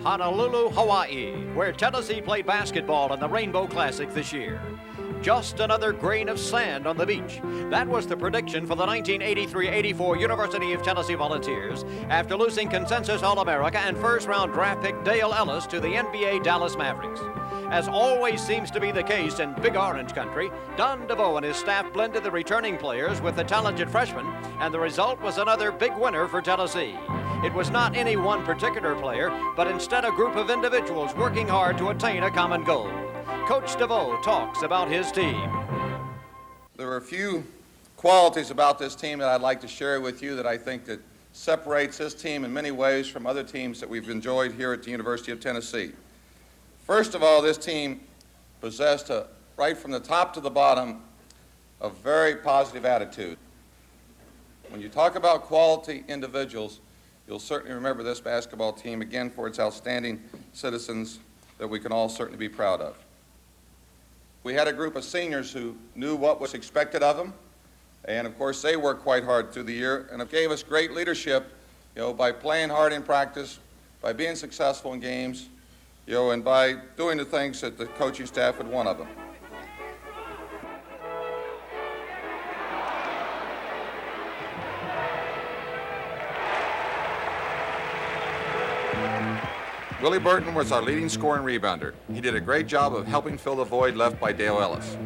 Honolulu, Hawaii, where Tennessee played basketball in the Rainbow Classic this year. Just another grain of sand on the beach. That was the prediction for the 1983-84 University of Tennessee Volunteers after losing consensus All-America and first-round draft pick Dale Ellis to the NBA Dallas Mavericks. As always seems to be the case in Big Orange Country, Don DeVoe and his staff blended the returning players with the talented freshmen, and the result was another big winner for Tennessee. It was not any one particular player, but instead a group of individuals working hard to attain a common goal. Coach DeVoe talks about his team. There are a few qualities about this team that I'd like to share with you that I think that separates this team in many ways from other teams that we've enjoyed here at the University of Tennessee. First of all, this team possessed, right from the top to the bottom, a very positive attitude. When you talk about quality individuals, you'll certainly remember this basketball team, again, for its outstanding citizens that we can all certainly be proud of. We had a group of seniors who knew what was expected of them, and of course they worked quite hard through the year, and it gave us great leadership, by playing hard in practice, by being successful in games, and by doing the things that the coaching staff would want of them. Willie Burton was our leading scorer and rebounder. He did a great job of helping fill the void left by Dale Ellis.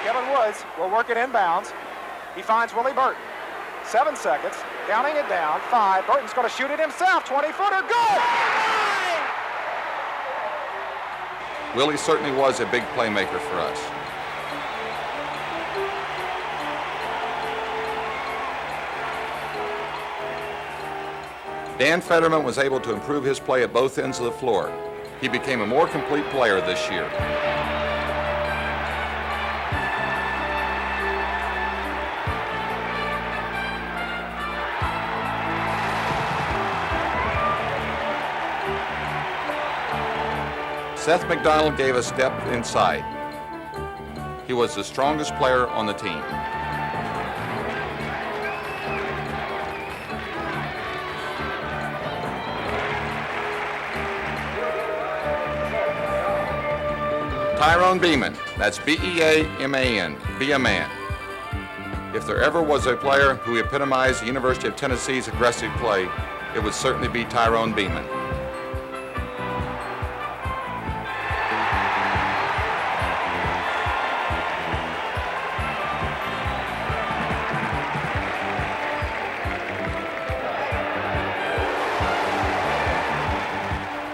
Kevin Woods will work it inbounds. He finds Willie Burton. 7 seconds, counting it down. 5. Burton's going to shoot it himself. 20-footer, good! Willie certainly was a big playmaker for us. Dan Fetterman was able to improve his play at both ends of the floor. He became a more complete player this year. Seth McDonald gave us depth inside. He was the strongest player on the team. Tyrone Beeman, that's B-E-A-M-A-N, be a man. If there ever was a player who epitomized the University of Tennessee's aggressive play, it would certainly be Tyrone Beeman.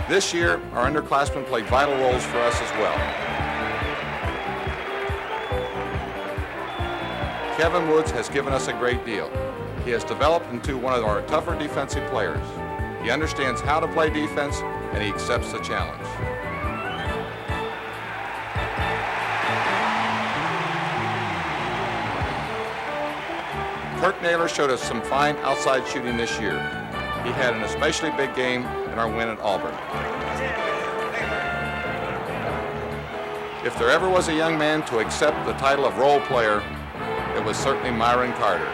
This year, our underclassmen played vital roles for us as well. Kevin Woods has given us a great deal. He has developed into one of our tougher defensive players. He understands how to play defense, and he accepts the challenge. Kirk Naylor showed us some fine outside shooting this year. He had an especially big game in our win at Auburn. If there ever was a young man to accept the title of role player, it was certainly Myron Carter.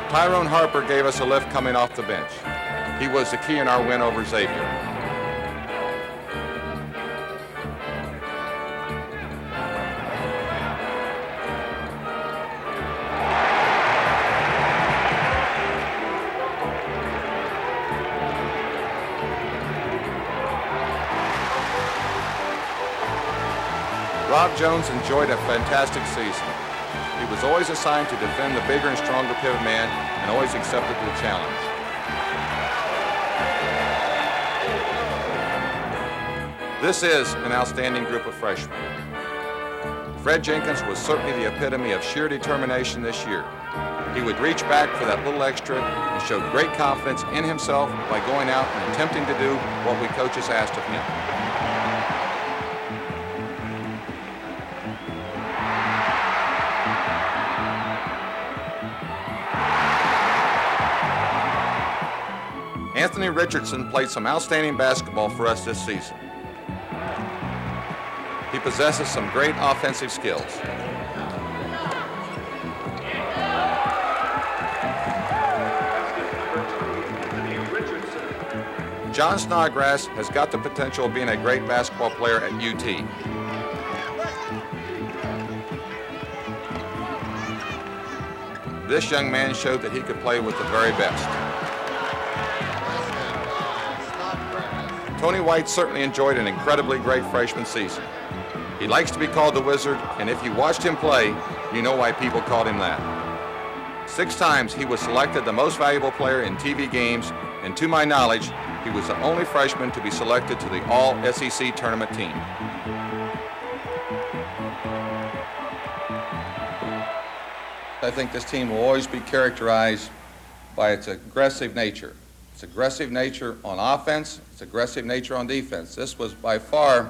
Tyrone Harper gave us a lift coming off the bench. He was the key in our win over Xavier. Rob Jones enjoyed a fantastic season. He was always assigned to defend the bigger and stronger pivot man and always accepted the challenge. This is an outstanding group of freshmen. Fred Jenkins was certainly the epitome of sheer determination this year. He would reach back for that little extra and showed great confidence in himself by going out and attempting to do what we coaches asked of him. Anthony Richardson played some outstanding basketball for us this season. He possesses some great offensive skills. John Snodgrass has got the potential of being a great basketball player at UT. This young man showed that he could play with the very best. Tony White certainly enjoyed an incredibly great freshman season. He likes to be called the Wizard, and if you watched him play, you know why people called him that. 6 times he was selected the most valuable player in TV games, and to my knowledge, he was the only freshman to be selected to the All-SEC tournament team. I think this team will always be characterized by its aggressive nature. Its aggressive nature on offense, its aggressive nature on defense. This was by far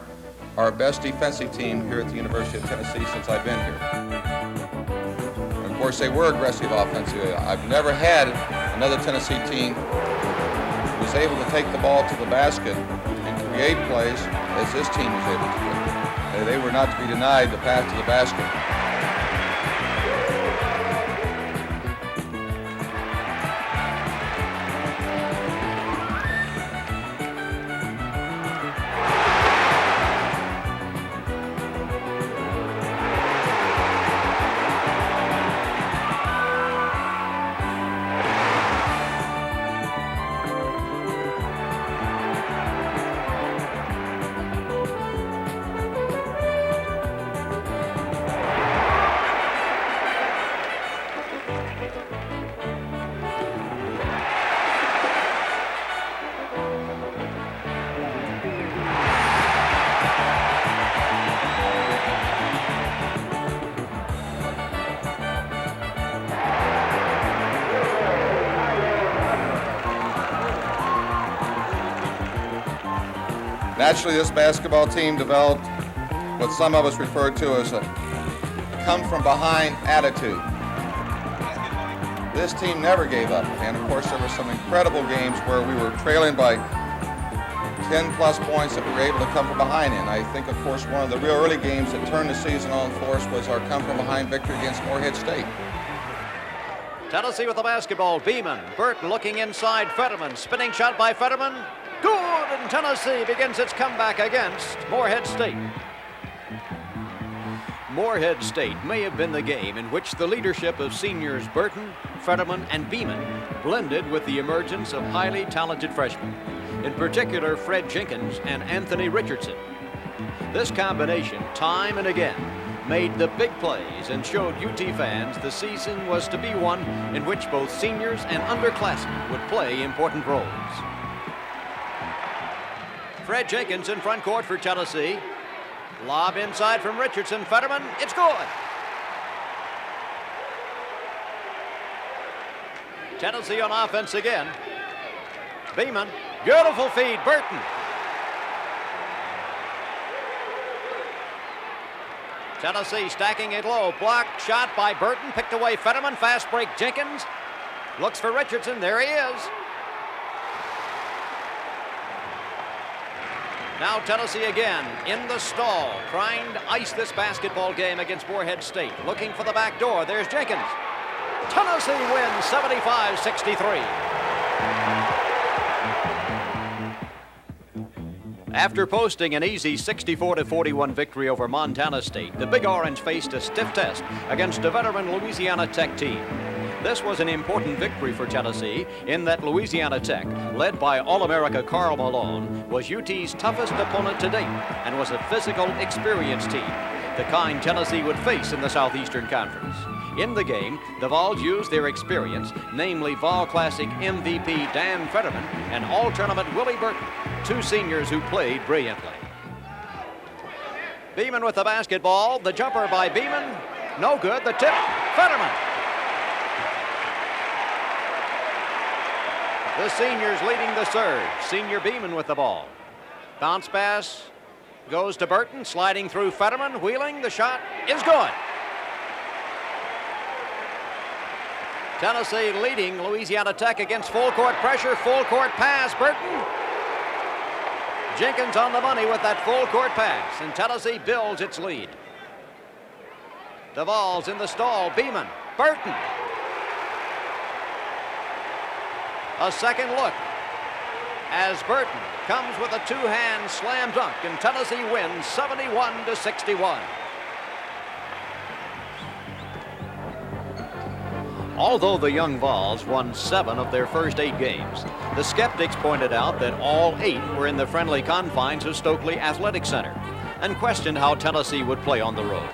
our best defensive team here at the University of Tennessee since I've been here. And of course, they were aggressive offensively. I've never had another Tennessee team who was able to take the ball to the basket and create plays as this team was able to do. They were not to be denied the path to the basket. Naturally, this basketball team developed what some of us refer to as a come-from-behind attitude. This team never gave up, and of course there were some incredible games where we were trailing by 10-plus points that we were able to come from behind in. I think, of course, one of the real early games that turned the season on for us was our come-from-behind victory against Morehead State. Tennessee with the basketball. Beeman. Burton looking inside. Fetterman. Spinning shot by Fetterman. Good, and Tennessee begins its comeback against Morehead State. Morehead State may have been the game in which the leadership of seniors Burton, Fetterman, and Beeman blended with the emergence of highly talented freshmen, in particular Fred Jenkins and Anthony Richardson. This combination, time and again, made the big plays and showed UT fans the season was to be one in which both seniors and underclassmen would play important roles. Fred Jenkins in front court for Tennessee. Lob inside from Richardson. Fetterman, it's good. Tennessee on offense again. Beeman, beautiful feed, Burton. Tennessee stacking it low. Blocked shot by Burton, picked away Fetterman. Fast break Jenkins. Looks for Richardson, there he is. Now Tennessee again in the stall, trying to ice this basketball game against Morehead State. Looking for the back door. There's Jenkins. Tennessee wins 75-63. After posting an easy 64-41 victory over Montana State, the Big Orange faced a stiff test against a veteran Louisiana Tech team. This was an important victory for Tennessee in that Louisiana Tech, led by All-America Karl Malone, was UT's toughest opponent to date and was a physical, experienced team, the kind Tennessee would face in the Southeastern Conference. In the game, the Vols used their experience, namely Vol Classic MVP Dan Fetterman and All-Tournament Willie Burton, 2 seniors who played brilliantly. Beeman with the basketball, the jumper by Beeman, no good, the tip, Fetterman. The seniors leading the surge. Senior Beeman with the ball. Bounce pass goes to Burton, sliding through Fetterman, wheeling, the shot is good. Tennessee leading Louisiana Tech against full court pressure. Full court pass. Burton. Jenkins on the money with that full court pass, and Tennessee builds its lead. The Vols in the stall. Beeman. Burton. A second look as Burton comes with a two-hand slam dunk, and Tennessee wins 71-61. Although the young Vols won 7 of their first 8 games, the skeptics pointed out that all 8 were in the friendly confines of Stokely Athletic Center and questioned how Tennessee would play on the road.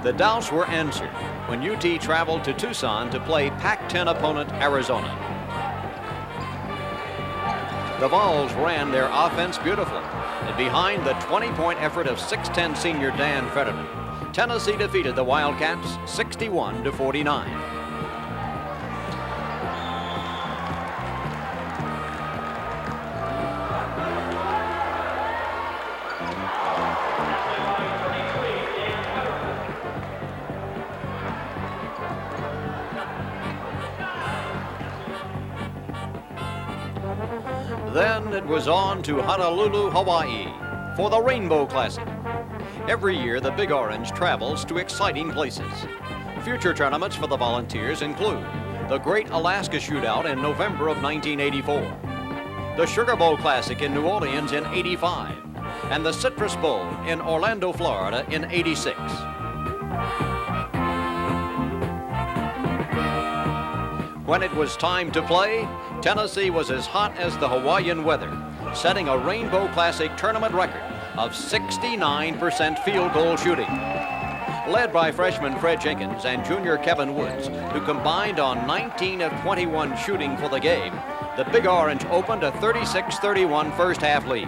The doubts were answered when UT traveled to Tucson to play Pac-10 opponent Arizona. The Vols ran their offense beautifully, and behind the 20-point effort of 6'10 senior Dan Fetterman, Tennessee defeated the Wildcats 61-49. Then it was on to Honolulu, Hawaii for the Rainbow Classic. Every year, the Big Orange travels to exciting places. Future tournaments for the Volunteers include the Great Alaska Shootout in November of 1984, the Sugar Bowl Classic in New Orleans in '85, and the Citrus Bowl in Orlando, Florida in '86. When it was time to play, Tennessee was as hot as the Hawaiian weather, setting a Rainbow Classic tournament record of 69% field goal shooting. Led by freshman Fred Jenkins and junior Kevin Woods, who combined on 19 of 21 shooting for the game, the Big Orange opened a 36-31 first half lead.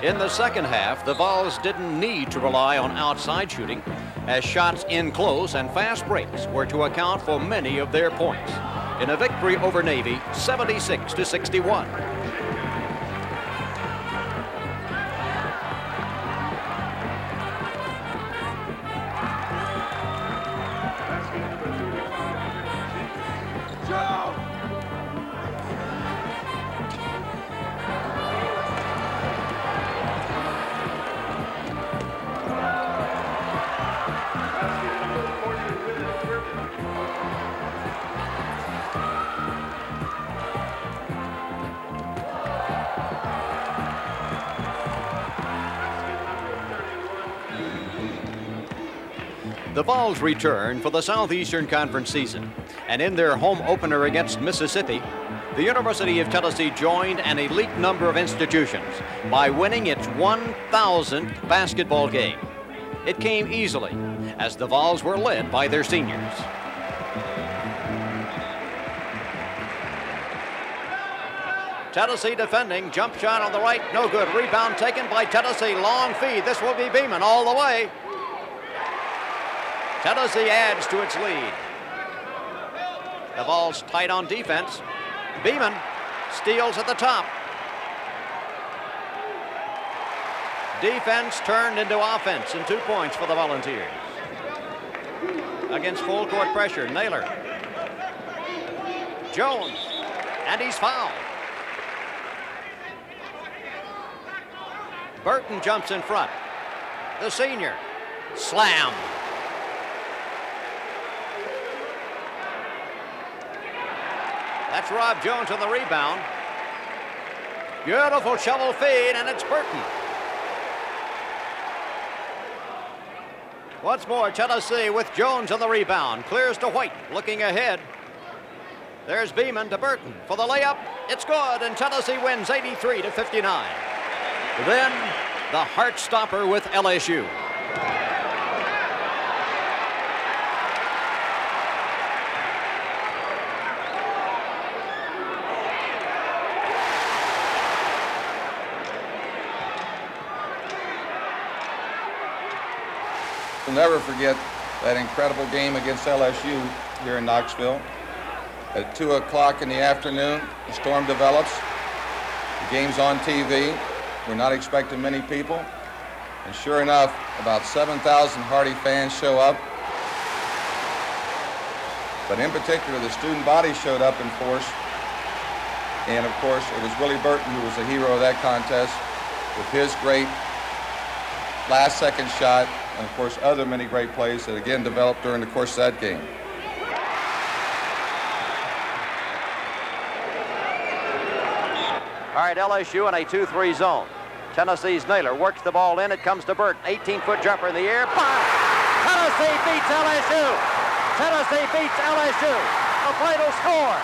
In the second half, the Vols didn't need to rely on outside shooting, as shots in close and fast breaks were to account for many of their points in a victory over Navy 76-61. The Vols return for the Southeastern Conference season, and in their home opener against Mississippi, the University of Tennessee joined an elite number of institutions by winning its 1,000th basketball game. It came easily, as the Vols were led by their seniors. Tennessee defending, jump shot on the right, no good. Rebound taken by Tennessee, long feed. This will be Beeman all the way. Tennessee adds to its lead. The Vols tight on defense. Beeman steals at the top. Defense turned into offense, and 2 points for the Volunteers. Against full court pressure, Naylor. Jones, and he's fouled. Burton jumps in front. The senior, slam. That's Rob Jones on the rebound. Beautiful shovel feed, and it's Burton. Once more, Tennessee with Jones on the rebound. Clears to White, looking ahead. There's Beeman to Burton for the layup. It's good, and Tennessee wins 83-59. Then, the heart stopper with LSU. We'll never forget that incredible game against LSU here in Knoxville. At 2 o'clock in the afternoon, the storm develops. The game's on TV. We're not expecting many people. And sure enough, about 7,000 Hardy fans show up. But in particular, the student body showed up in force. And of course, it was Willie Burton who was the hero of that contest with his great last-second shot, and of course, other many great plays that again developed during the course of that game. All right, LSU in a 2-3 zone. Tennessee's Naylor works the ball in. It comes to Burton. 18-foot jumper in the air. Bang! Tennessee beats LSU. Tennessee beats LSU. A final score.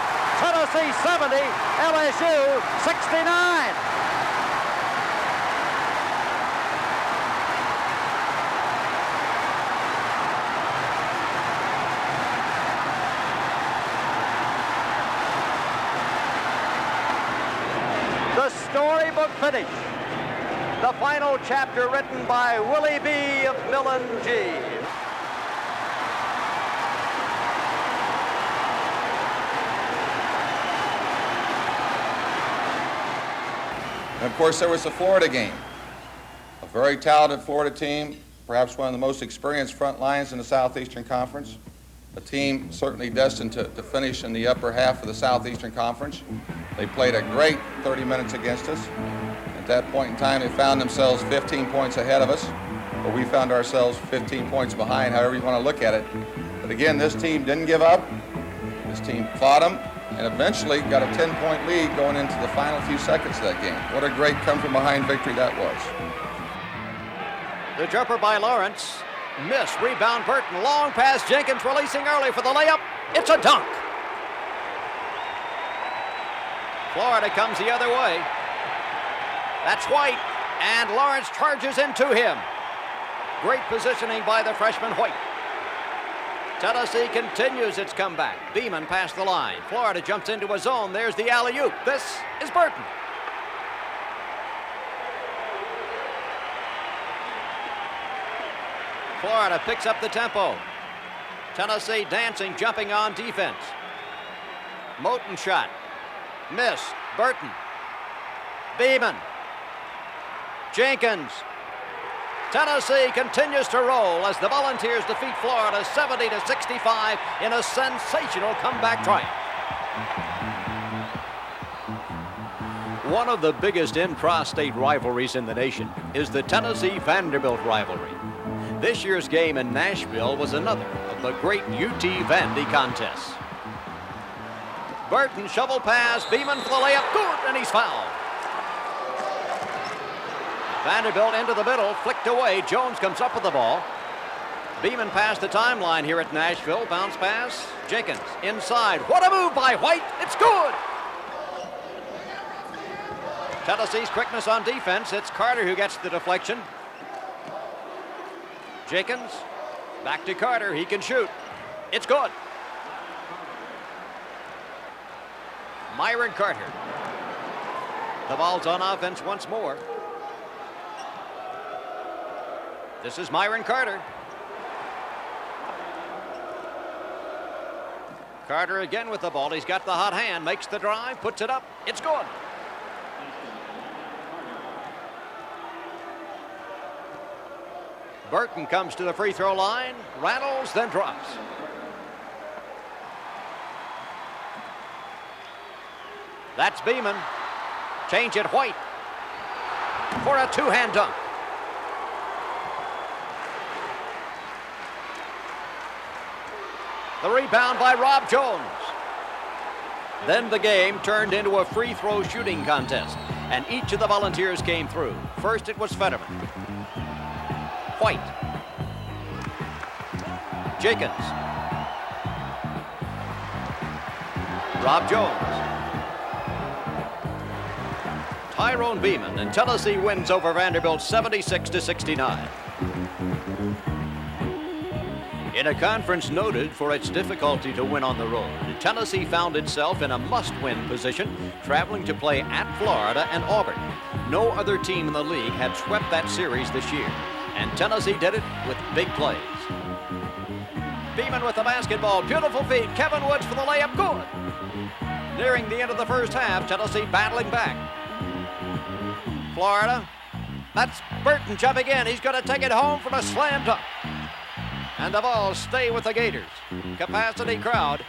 Tennessee 70, LSU 69. The storybook finish. The final chapter written by Willie B. of Millen G. And of course, there was the Florida game. A very talented Florida team, perhaps one of the most experienced front lines in the Southeastern Conference. A team certainly destined to finish in the upper half of the Southeastern Conference. They played a great 30 minutes against us. At that point in time, they found themselves 15 points ahead of us, but we found ourselves 15 points behind, however you want to look at it. But again, this team didn't give up. This team fought them and eventually got a 10-point lead going into the final few seconds of that game. What a great come-from-behind victory that was. The jumper by Lawrence. Miss. Rebound Burton. Long pass. Jenkins releasing early for the layup. It's a dunk. Florida comes the other way. That's White. And Lawrence charges into him. Great positioning by the freshman White. Tennessee continues its comeback. Beeman past the line. Florida jumps into a zone. There's the alley-oop. This is Burton. Florida picks up the tempo. Tennessee dancing, jumping on defense. Moten shot. Miss. Burton. Beeman. Jenkins. Tennessee continues to roll as the Volunteers defeat Florida 70-65 in a sensational comeback triumph. One of the biggest intra-state rivalries in the nation is the Tennessee-Vanderbilt rivalry. This year's game in Nashville was another of the great UT-Vandy contests. Burton shovel pass, Beeman for the layup, good, and he's fouled. Vanderbilt into the middle, flicked away. Jones comes up with the ball. Beeman past the timeline here at Nashville. Bounce pass. Jenkins inside. What a move by White. It's good. Tennessee's quickness on defense. It's Carter who gets the deflection. Jenkins back to Carter. He can shoot. It's good. Myron Carter. The Vols on offense once more. This is Myron Carter. Carter again with the ball. He's got the hot hand, makes the drive, puts it up. It's good. Burton comes to the free throw line, rattles, then drops. That's Beeman. Change it, White for a two-hand dunk. The rebound by Rob Jones. Then the game turned into a free throw shooting contest, and each of the Volunteers came through. First it was Fetterman. White. Jenkins. Rob Jones. Tyrone Beeman, and Tennessee wins over Vanderbilt 76-69. In a conference noted for its difficulty to win on the road, Tennessee found itself in a must-win position, traveling to play at Florida and Auburn. No other team in the league had swept that series this year, and Tennessee did it with big plays. Beeman with the basketball. Beautiful feed. Kevin Woods for the layup. Good. Nearing the end of the first half, Tennessee battling back. Florida. That's Burton jumping in. He's going to take it home from a slam dunk. And the Vols stay with the Gators. Capacity crowd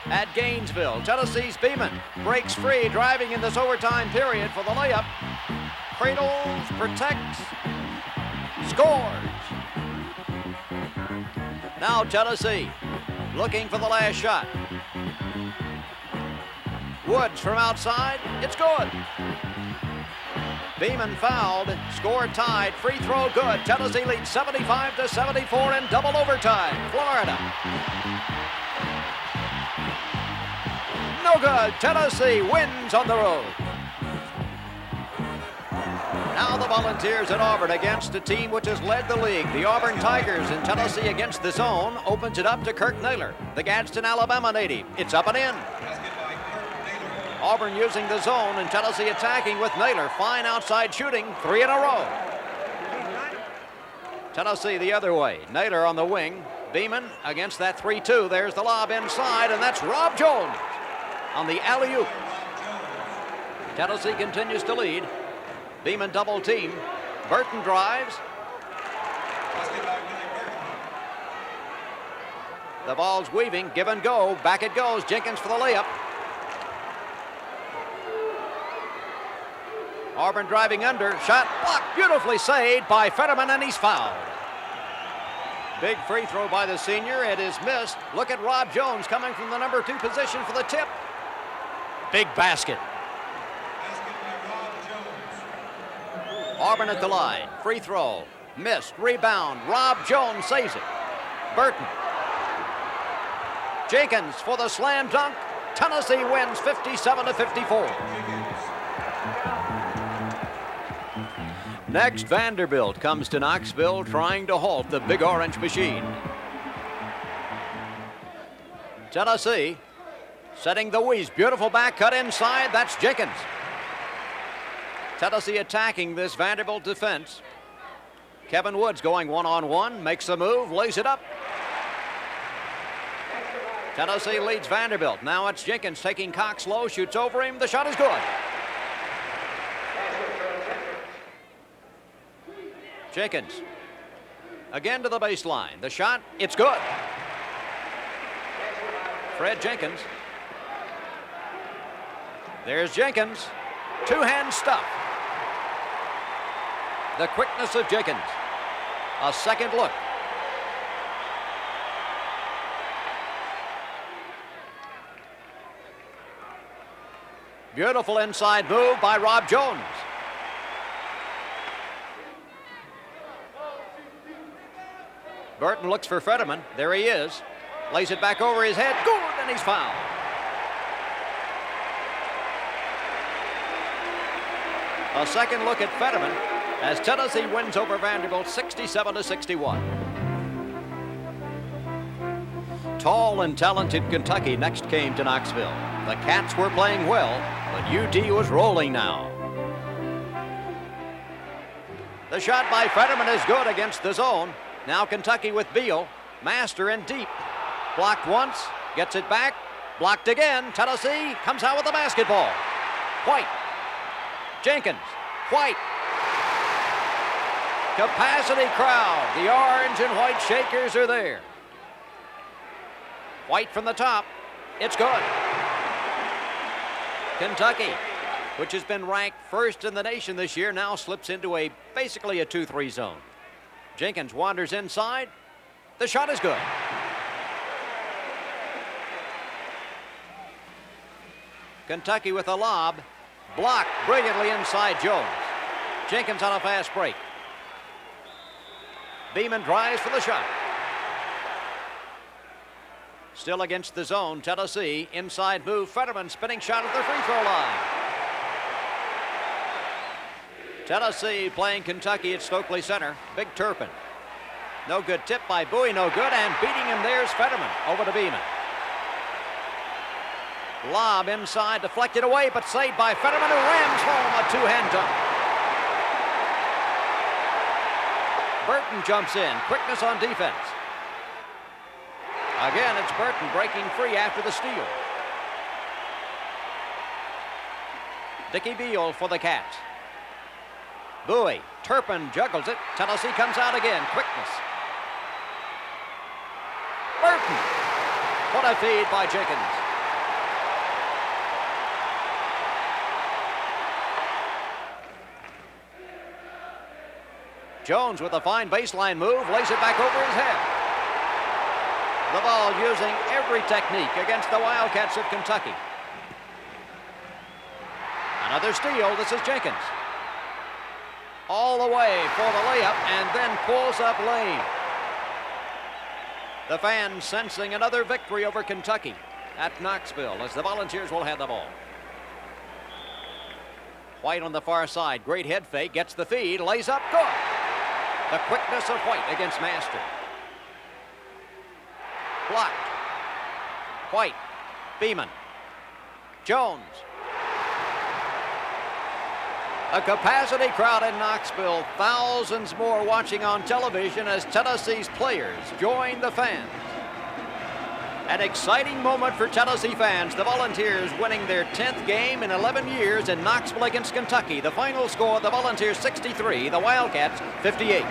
at Gainesville. Tennessee's Beeman breaks free, driving in this overtime period for the layup. Cradles, protects, scores. Now Tennessee looking for the last shot. Woods from outside. It's good. Beeman fouled, score tied, free throw good. Tennessee leads 75-74 in double overtime. Florida. No good. Tennessee wins on the road. Now the Volunteers at Auburn against a team which has led the league. The Auburn Tigers in Tennessee against the zone. Opens it up to Kirk Naylor, the Gadsden, Alabama native. It's up and in. Auburn using the zone and Tennessee attacking with Naylor. Fine outside shooting, 3 in a row. Tennessee the other way. Naylor on the wing. Beeman against that 3-2. There's the lob inside, and that's Rob Jones on the alley-oop. Tennessee continues to lead. Beeman double team. Burton drives. The ball's weaving, give and go. Back it goes. Jenkins for the layup. Auburn driving under, shot blocked, beautifully saved by Fetterman, and he's fouled. Big free throw by the senior, it is missed. Look at Rob Jones coming from the number 2 position for the tip. Big basket. Auburn at the line, free throw, missed, rebound, Rob Jones saves it. Burton. Jenkins for the slam dunk. Tennessee wins 57-54. Next, Vanderbilt comes to Knoxville trying to halt the Big Orange Machine. Tennessee setting the wheeze. Beautiful back cut inside. That's Jenkins. Tennessee attacking this Vanderbilt defense. Kevin Woods going one-on-one, makes the move, lays it up. Tennessee leads Vanderbilt. Now it's Jenkins taking Cox low, shoots over him. The shot is good. Jenkins again to the baseline. The shot, it's good. Fred Jenkins. There's Jenkins. Two-hand stuff. The quickness of Jenkins. A second look. Beautiful inside move by Rob Jones. Burton looks for Fetterman. There he is. Lays it back over his head. Good, and he's fouled. A second look at Fetterman as Tennessee wins over Vanderbilt 67-61. Tall and talented Kentucky next came to Knoxville. The Cats were playing well, but UT was rolling now. The shot by Fetterman is good against the zone. Now Kentucky with Beal. Master in deep. Blocked once, gets it back, blocked again. Tennessee comes out with the basketball. White. Jenkins. White. Capacity crowd. The orange and white Shakers are there. White from the top. It's good. Kentucky, which has been ranked first in the nation this year, now slips into basically a 2-3 zone. Jenkins wanders inside. The shot is good. Kentucky with a lob. Blocked brilliantly inside Jones. Jenkins on a fast break. Beeman drives for the shot. Still against the zone, Tennessee. Inside move, Fetterman spinning shot at the free throw line. Tennessee playing Kentucky at Stokely Center. Big Turpin. No good tip by Bowie, no good, and beating him there's Fetterman over to Beeman. Lob inside, deflected away, but saved by Fetterman, who rams home a two-hand dunk. Burton jumps in, quickness on defense. Again, it's Burton breaking free after the steal. Dickie Beal for the Cats. Bowie, Turpin juggles it. Tennessee comes out again. Quickness. Burton. What a feed by Jenkins. Jones with a fine baseline move, lays it back over his head. The Vols using every technique against the Wildcats of Kentucky. Another steal. This is Jenkins. All the way for the layup and then pulls up lane. The fans sensing another victory over Kentucky at Knoxville as the Volunteers will have the ball. White on the far side. Great head fake. Gets the feed. Lays up. Good. The quickness of White against Master. Blocked. White. Beeman. Jones. A capacity crowd in Knoxville. Thousands more watching on television as Tennessee's players join the fans. An exciting moment for Tennessee fans. The Volunteers winning their 10th game in 11 years in Knoxville against Kentucky. The final score, the Volunteers 63, the Wildcats 58.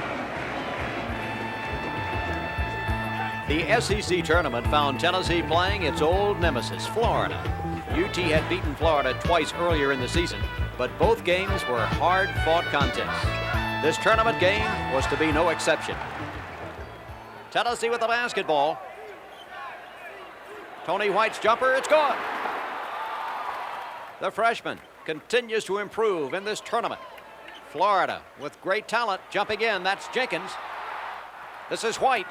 The SEC tournament found Tennessee playing its old nemesis, Florida. UT had beaten Florida twice earlier in the season, but both games were hard-fought contests. This tournament game was to be no exception. Tennessee with the basketball. Tony White's jumper, it's good. The freshman continues to improve in this tournament. Florida with great talent jumping in. That's Jenkins. This is White.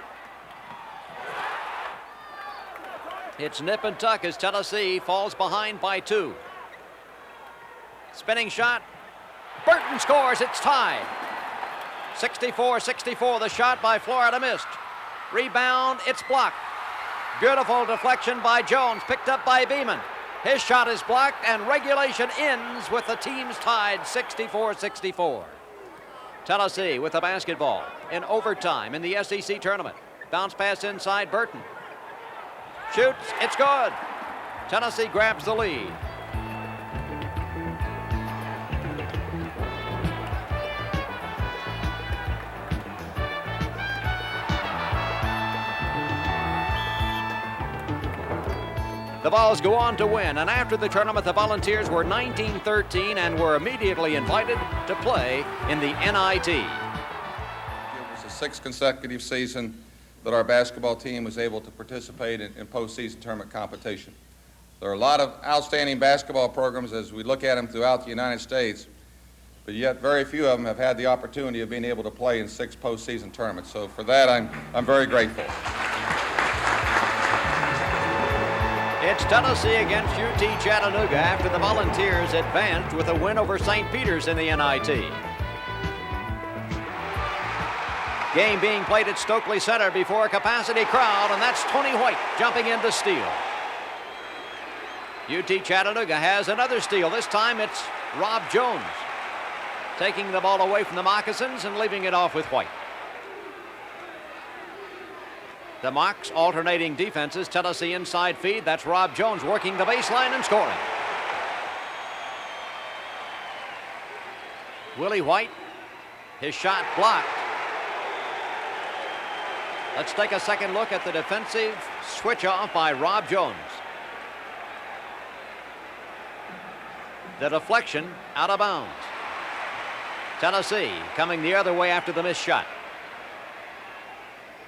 It's nip and tuck as Tennessee falls behind by 2. Spinning shot. Burton scores. It's tied. 64-64. The shot by Florida missed. Rebound. It's blocked. Beautiful deflection by Jones, picked up by Beeman. His shot is blocked, and regulation ends with the teams tied 64-64. Tennessee with the basketball in overtime in the SEC tournament. Bounce pass inside Burton. Shoots, it's good. Tennessee grabs the lead. The Vols go on to win, and after the tournament, the Volunteers were 19-13 and were immediately invited to play in the NIT. It was the 6th consecutive season that our basketball team was able to participate in postseason tournament competition. There are a lot of outstanding basketball programs as we look at them throughout the United States, but yet very few of them have had the opportunity of being able to play in 6 postseason tournaments. So for that, I'm very grateful. It's Tennessee against UT Chattanooga after the Volunteers advanced with a win over St. Peter's in the NIT. Game being played at Stokely Center before a capacity crowd, and that's Tony White jumping in to steal. UT Chattanooga has another steal. This time it's Rob Jones taking the ball away from the Moccasins and leaving it off with White. The Mocs alternating defenses. Tennessee inside feed. That's Rob Jones working the baseline and scoring. Willie White, his shot blocked. Let's take a second look at the defensive switch off by Rob Jones. The deflection out of bounds. Tennessee coming the other way after the missed shot.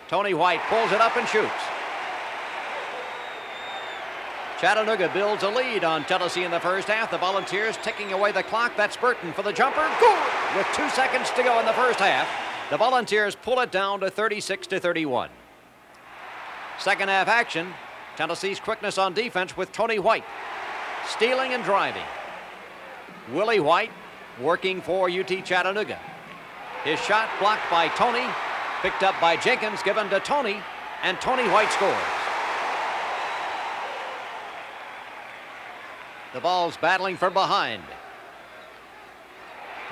Tony White pulls it up and shoots. Chattanooga builds a lead on Tennessee in the first half. The Volunteers ticking away the clock. That's Burton for the jumper. Good! With 2 seconds to go in the first half, the Volunteers pull it down to 36-31. Second half action, Tennessee's quickness on defense with Tony White. Stealing and driving. Willie White working for UT Chattanooga. His shot blocked by Tony. Picked up by Jenkins, given to Tony, and Tony White scores. The Vols battling from behind.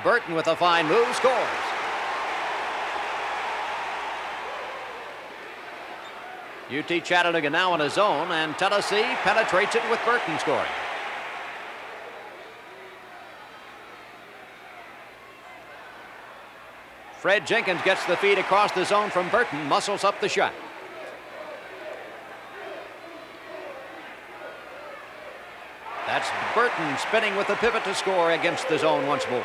Burton with a fine move, scores. UT Chattanooga now in a zone, and Tennessee penetrates it with Burton scoring. Fred Jenkins gets the feed across the zone from Burton, muscles up the shot. That's Burton spinning with the pivot to score against the zone once more.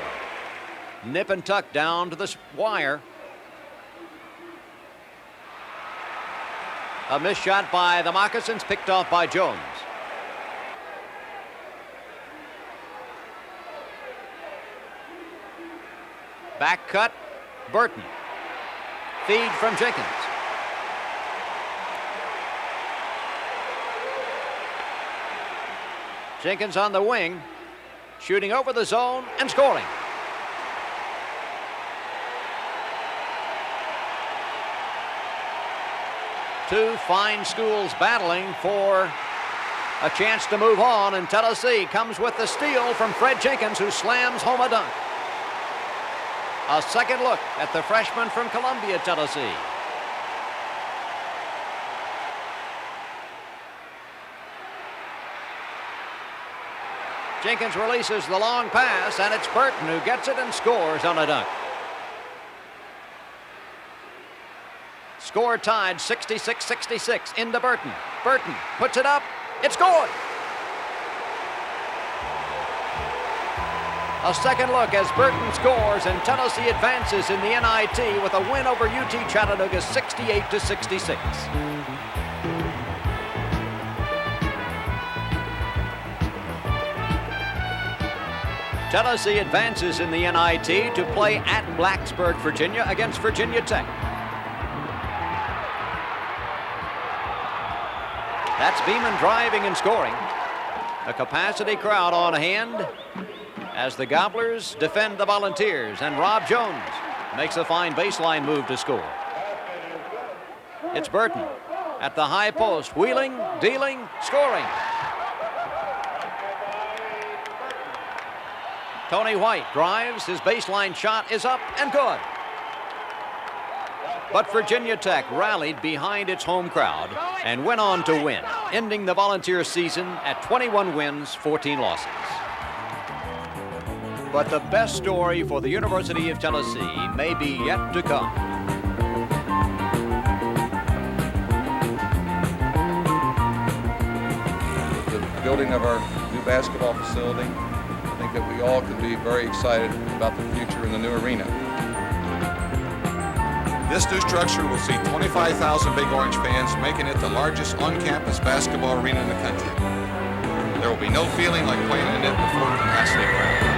Nip and tuck down to the wire. A missed shot by the Moccasins, picked off by Jones. Back cut, Burton. Feed from Jenkins. Jenkins on the wing, shooting over the zone and scoring. Two fine schools battling for a chance to move on, and Tennessee comes with the steal from Fred Jenkins, who slams home a dunk. A second look at the freshman from Columbia, Tennessee. Jenkins releases the long pass, and it's Burton who gets it and scores on a dunk. Score tied 66-66 into Burton. Burton puts it up. It's good. A second look as Burton scores, and Tennessee advances in the NIT with a win over UT Chattanooga 68-66. Tennessee advances in the NIT to play at Blacksburg, Virginia against Virginia Tech. That's Beeman driving and scoring. A capacity crowd on hand as the Gobblers defend the Volunteers, and Rob Jones makes a fine baseline move to score. It's Burton at the high post, wheeling, dealing, scoring. Tony White drives, his baseline shot is up and good. But Virginia Tech rallied behind its home crowd and went on to win, ending the Volunteer season at 21 wins, 14 losses. But the best story for the University of Tennessee may be yet to come. The building of our new basketball facility, I think that we all can be very excited about the future in the new arena. This new structure will see 25,000 Big Orange fans, making it the largest on-campus basketball arena in the country. There will be no feeling like playing in it before capacity crowd.